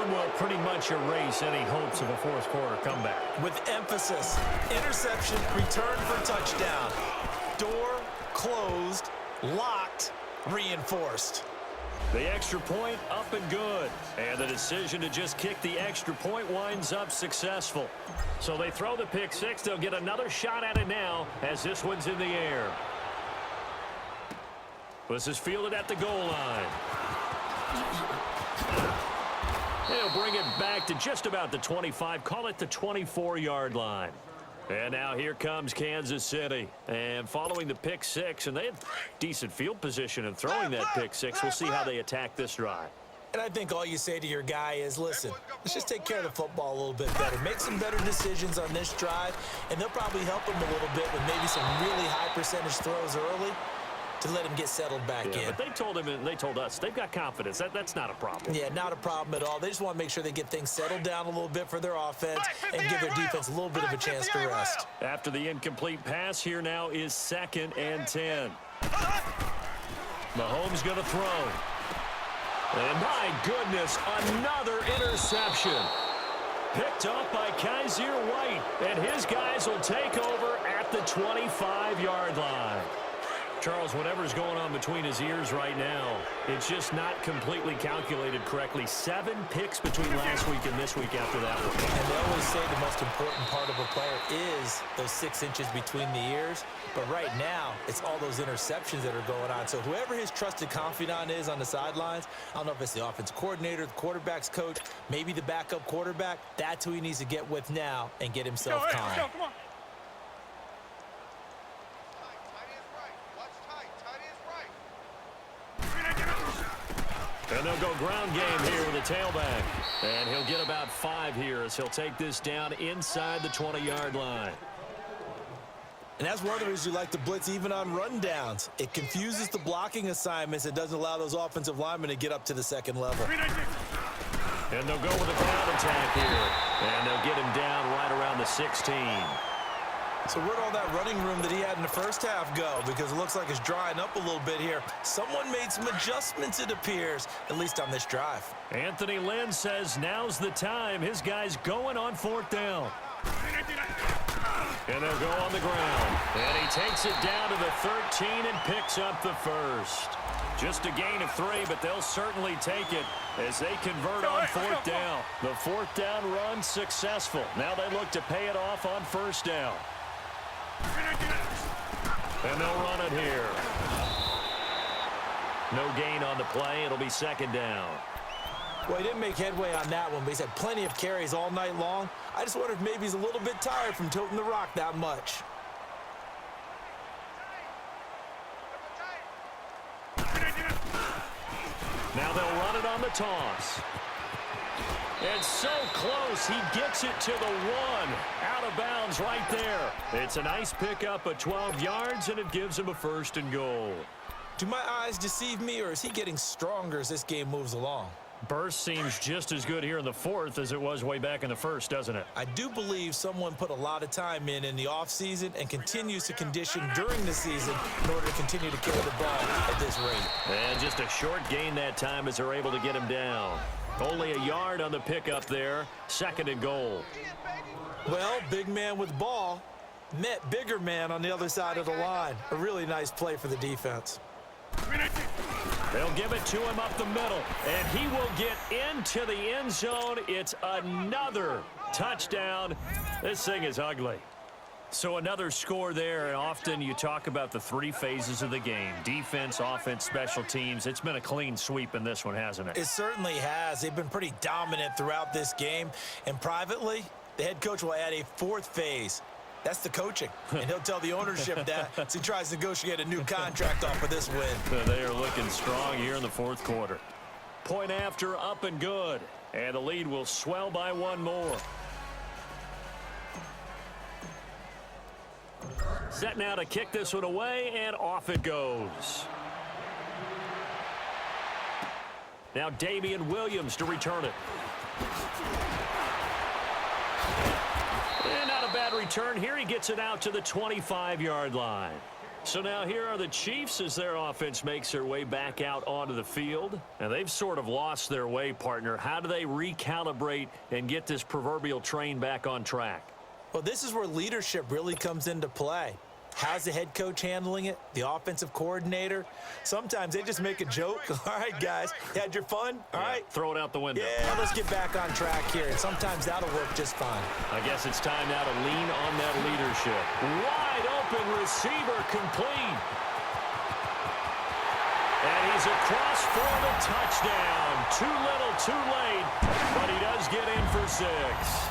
one will pretty much erase any hopes of a fourth quarter comeback. With emphasis, interception, return for touchdown. Door closed, locked, reinforced. The extra point up and good. And the decision to just kick the extra point winds up successful. So they throw the pick six. They'll get another shot at it now as this one's in the air. This is fielded at the goal line. They'll bring it back to just about the 25. Call it the 24-yard line. And now here comes Kansas City. And following the pick six, and they had decent field position in throwing that pick six. We'll see how they attack this drive. And I think all you say to your guy is, listen, let's just take care of the football a little bit better. Make some better decisions on this drive, and they'll probably help him a little bit with maybe some really high percentage throws early to let him get settled back in. But they told him and they told us they've got confidence. That's not a problem. Yeah, not a problem at all. They just want to make sure they get things settled down a little bit for their offense and give their defense a little bit of a chance to rest. After the incomplete pass, here now is 2nd and 10. Mahomes going to throw. And my goodness, another interception. Picked up by Kaiser White, and his guys will take over at the 25-yard line. Charles, whatever's going on between his ears right now, it's just not completely calculated correctly. 7 picks between last week and this week after that one. And they always say the most important part of a player is those 6 inches between the ears. But right now, it's all those interceptions that are going on. So whoever his trusted confidant is on the sidelines, I don't know if it's the offensive coordinator, the quarterback's coach, maybe the backup quarterback, that's who he needs to get with now and get himself calm. Come on. And they'll go ground game here with a tailback. And he'll get about 5 here as he'll take this down inside the 20-yard line. And that's one of the reasons you like to blitz even on rundowns. It confuses the blocking assignments. It doesn't allow those offensive linemen to get up to the second level. And they'll go with a ground attack here. And they'll get him down right around the 16. So where'd all that running room that he had in the first half go? Because it looks like it's drying up a little bit here. Someone made some adjustments, it appears, at least on this drive. Anthony Lynn says now's the time. His guy's going on 4th down. And they'll go on the ground. And he takes it down to the 13 and picks up the first. Just a gain of 3, but they'll certainly take it as they convert on 4th down. The 4th down run successful. Now they look to pay it off on 1st down. And they'll run it here. No gain on the play. It'll be 2nd down. Well, he didn't make headway on that one, but he's had plenty of carries all night long. I just wonder if maybe he's a little bit tired from toting the rock that much. Now they'll run it on the toss. And so close, he gets it to the 1. Out of bounds right there. It's a nice pickup of 12 yards, and it gives him a 1st and goal. Do my eyes deceive me, or is he getting stronger as this game moves along? Burst seems just as good here in the 4th as it was way back in the 1st, doesn't it? I do believe someone put a lot of time in the offseason and continues to condition during the season in order to continue to carry the ball at this rate. And just a short gain that time as they're able to get him down. Only a yard on the pickup there. 2nd and goal. Well, big man with ball met bigger man on the other side of the line. A really nice play for the defense. They'll give it to him up the middle, and he will get into the end zone. It's another touchdown. This thing is ugly. So another score there, and often you talk about the 3 phases of the game. Defense, offense, special teams. It's been a clean sweep in this one, hasn't it? It certainly has. They've been pretty dominant throughout this game. And privately, the head coach will add a 4th phase. That's the coaching. And he'll tell the ownership that as he tries to negotiate a new contract off of this win. They are looking strong here in the 4th quarter. Point after, up and good. And the lead will swell by 1 more. Set now to kick this one away, and off it goes. Now Damian Williams to return it. And not a bad return here. He gets it out to the 25-yard line. So now here are the Chiefs as their offense makes their way back out onto the field. And they've sort of lost their way, partner. How do they recalibrate and get this proverbial train back on track? Well, this is where leadership really comes into play. How's the head coach handling it? The offensive coordinator? Sometimes they just make a joke. All right, guys, you had your fun? All right. Throw it out the window. Yeah, let's get back on track here. And sometimes that'll work just fine. I guess it's time now to lean on that leadership. Wide open receiver complete. And he's across for the touchdown. Too little, too late, but he does get in for 6.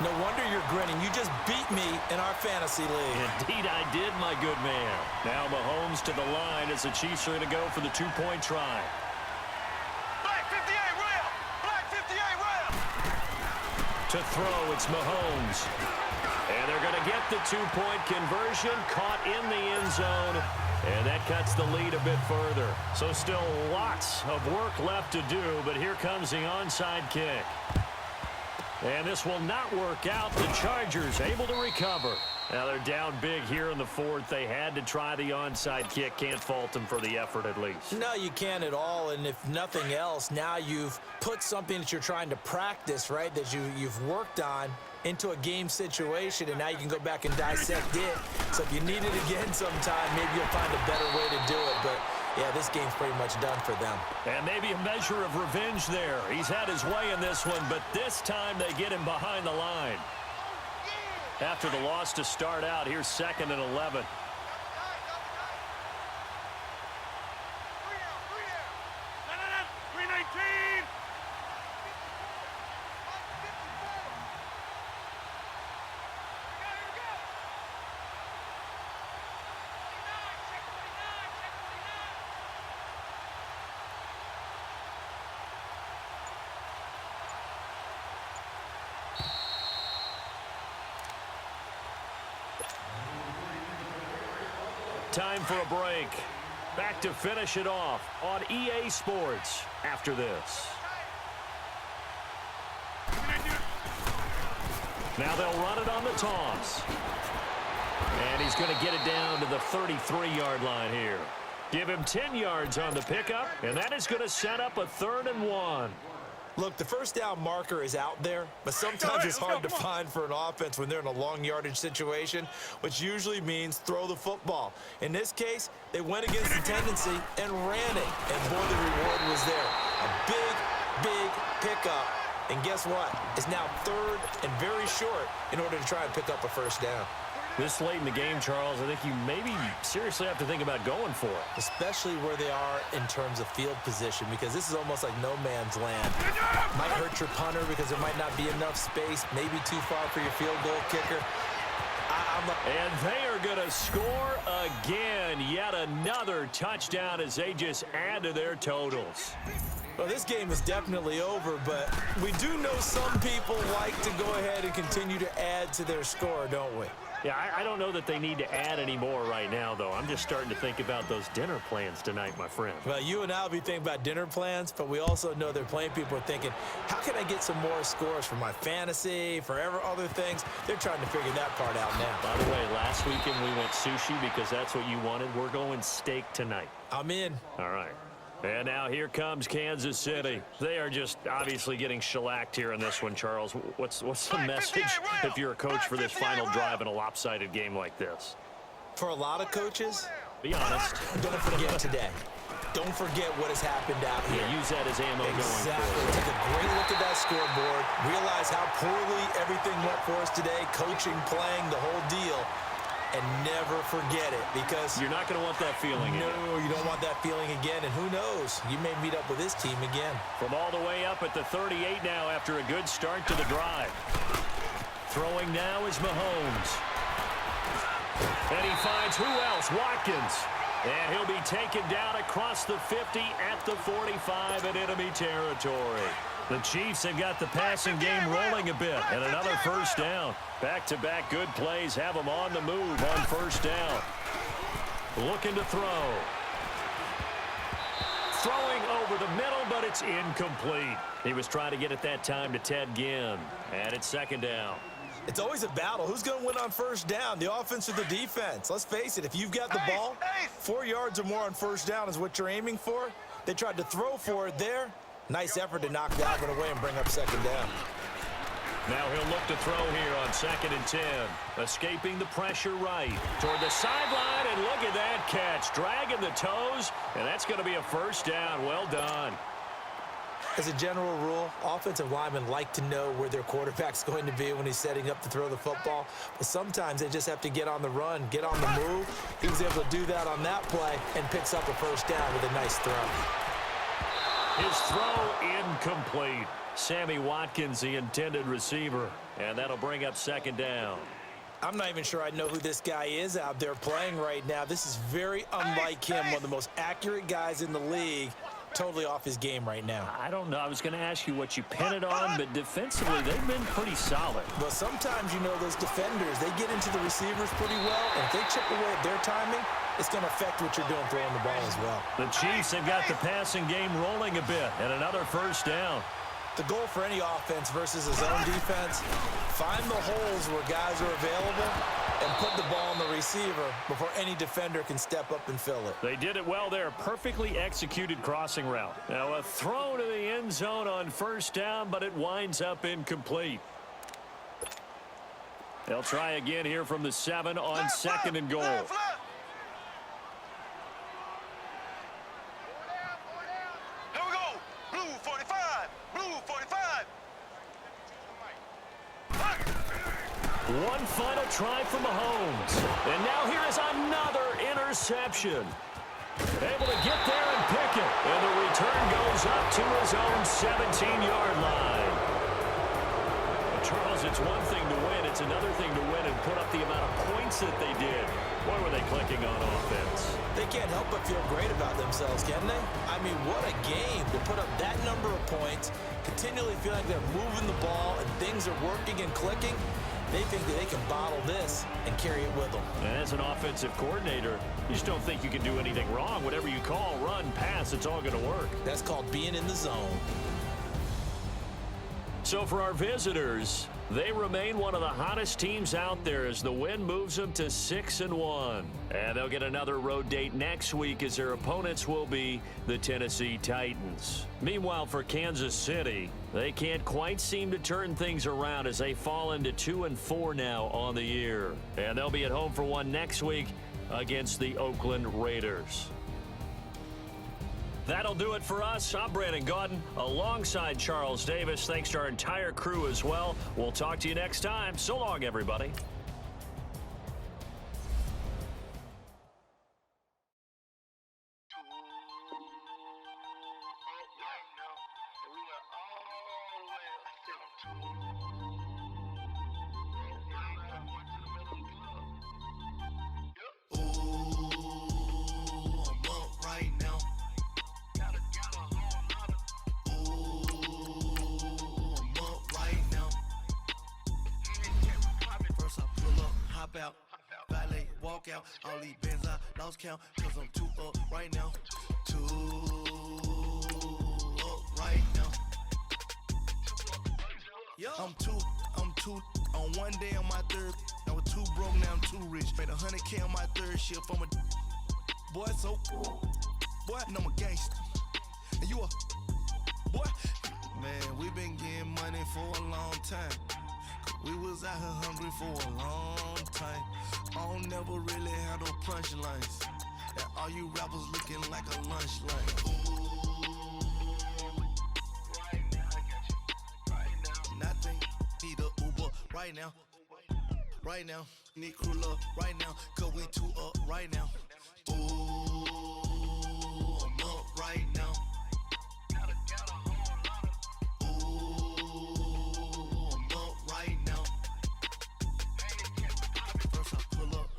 No wonder you're grinning. You just beat me in our fantasy league. Indeed I did, my good man. Now Mahomes to the line as the Chiefs are going to go for the 2-point try. Black 58 rail! Black 58 rail! To throw, it's Mahomes. And they're going to get the 2-point conversion, caught in the end zone. And that cuts the lead a bit further. So still lots of work left to do, but here comes the onside kick. And this will not work out. The Chargers able to recover. Now they're down big here in the 4th. They had to try the onside kick. Can't fault them for the effort at least. No, you can't at all. And if nothing else, now you've put something that you're trying to practice, right, that you've worked on into a game situation, and now you can go back and dissect it. So if you need it again sometime, maybe you'll find a better way to do it. But, yeah, this game's pretty much done for them. And maybe a measure of revenge there. He's had his way in this one, but this time they get him behind the line. After the loss to start out, here's 2nd and 11. Time for a break. Back to finish it off on EA Sports after this. Now they'll run it on the toss. And he's going to get it down to the 33-yard line here. Give him 10 yards on the pickup, and that is going to set up a 3rd and 1. Look, the first down marker is out there, but sometimes it's hard to find for an offense when they're in a long yardage situation, which usually means throw the football. In this case, they went against the tendency and ran it, and boy, the reward was there. A big pickup, and guess what? It's now 3rd and very short in order to try and pick up a first down. This late in the game, Charles, I think you maybe seriously have to think about going for it. Especially where they are in terms of field position, because this is almost like no man's land. Might hurt your punter because there might not be enough space, maybe too far for your field goal kicker. And they are going to score again. Yet another touchdown as they just add to their totals. Well, this game is definitely over, but we do know some people like to go ahead and continue to add to their score, don't we? Yeah, I don't know that they need to add any more right now, though. I'm just starting to think about those dinner plans tonight, my friend. Well, you and I will be thinking about dinner plans, but we also know they're playing people are thinking, how can I get some more scores for my fantasy, for other things? They're trying to figure that part out now. By the way, last weekend we went sushi because that's what you wanted. We're going steak tonight. I'm in. All right. And now here comes Kansas City. They are just obviously getting shellacked here in this one, Charles. What's the message if you're a coach for this final drive in a lopsided game like this? For a lot of coaches, be honest. Don't forget today. Don't forget what has happened out here. Yeah, use that as ammo going Exactly. forward. Take a great look at that scoreboard. Realize how poorly everything went for us today. Coaching, playing, the whole deal. And never forget it, because you're not going to want that feeling again. No, you don't want that feeling again, and who knows, you may meet up with this team again. From all the way up at the 38 now after a good start to the drive. Throwing now is Mahomes. And he finds who else? Watkins. And he'll be taken down across the 50 at the 45 in enemy territory. The Chiefs have got the passing game rolling a bit, and another first down. Back-to-back good plays have them on the move on first down. Looking to throw. Throwing over the middle, but it's incomplete. He was trying to get it that time to Ted Ginn. And it's 2nd down. It's always a battle. Who's going to win on first down, the offense or the defense? Let's face it, if you've got the ball, 4 yards or more on first down is what you're aiming for. They tried to throw for it there. Nice effort to knock that one away and bring up second down. Now he'll look to throw here on 2nd and 10. Escaping the pressure right toward the sideline, and look at that catch. Dragging the toes, and that's going to be a first down. Well done. As a general rule, offensive linemen like to know where their quarterback's going to be when he's setting up to throw the football. But sometimes they just have to get on the run, get on the move. He was able to do that on that play and picks up a first down with a nice throw. His throw incomplete. Sammy Watkins, the intended receiver. And that'll bring up second down. I'm not even sure I know who this guy is out there playing right now. This is very unlike him, one of the most accurate guys in the league. Totally off his game right now. I don't know. I was going to ask you what you pin it on, but defensively, they've been pretty solid. Well, sometimes, you know, those defenders, they get into the receivers pretty well, and if they chip away at their timing, it's going to affect what you're doing throwing the ball as well. The Chiefs have got the passing game rolling a bit, and another first down. The goal for any offense versus his own defense, find the holes where guys are available and put the ball on the receiver before any defender can step up and fill it. They did it well there. Perfectly executed crossing route. Now a throw to the end zone on first down, but it winds up incomplete. They'll try again here from the 7 on 2nd and goal. Left. Here we go. Blue 45. Blue 45. One final try from Mahomes. And now here is another interception. Able to get there and pick it. And the return goes up to his own 17-yard line. But Charles, it's one thing to win. It's another thing to win and put up the amount of points that they did. Boy, were they clicking on offense. They can't help but feel great about themselves, can they? I mean, what a game to put up that number of points, continually feel like they're moving the ball and things are working and clicking. They think that they can bottle this and carry it with them. And as an offensive coordinator, you just don't think you can do anything wrong. Whatever you call, run, pass, it's all going to work. That's called being in the zone. So for our visitors, they remain one of the hottest teams out there as the win moves them to 6-1. And they'll get another road date next week as their opponents will be the Tennessee Titans. Meanwhile, for Kansas City, they can't quite seem to turn things around as they fall into 2-4 now on the year. And they'll be at home for one next week against the Oakland Raiders. That'll do it for us. I'm Brandon Gaudin alongside Charles Davis. Thanks to our entire crew as well. We'll talk to you next time. So long, everybody. Out, valet, walk out, all these bands I lost count, cause I'm too up right now, too up right now. Yo. I'm two, on one day on my third, I was too broke, now I'm too rich, made 100K on my third shift, I'm a boy, so, boy, and I'm a gangster, and you a, boy, man, we been getting money for a long time. We was out here hungry for a long time. I don't never really have no punchlines. And all you rappers looking like a lunch line. Ooh, right now, I got you. Right now. Nothing, need a Uber right now. Right now, need crew love right now. Cause we too up right now. Ooh, I'm up right now.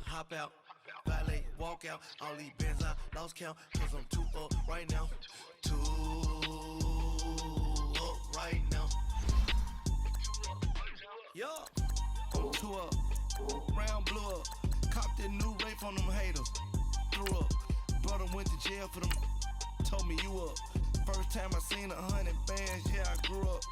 Hop out, valet, walk out, all these bands I lost count, cause I'm too up right now, too up right now. Yo, too up, round blew up, copped that new rape from them haters, threw up, brother went to jail for them, told me you up, first time I seen 100 bands, yeah I grew up,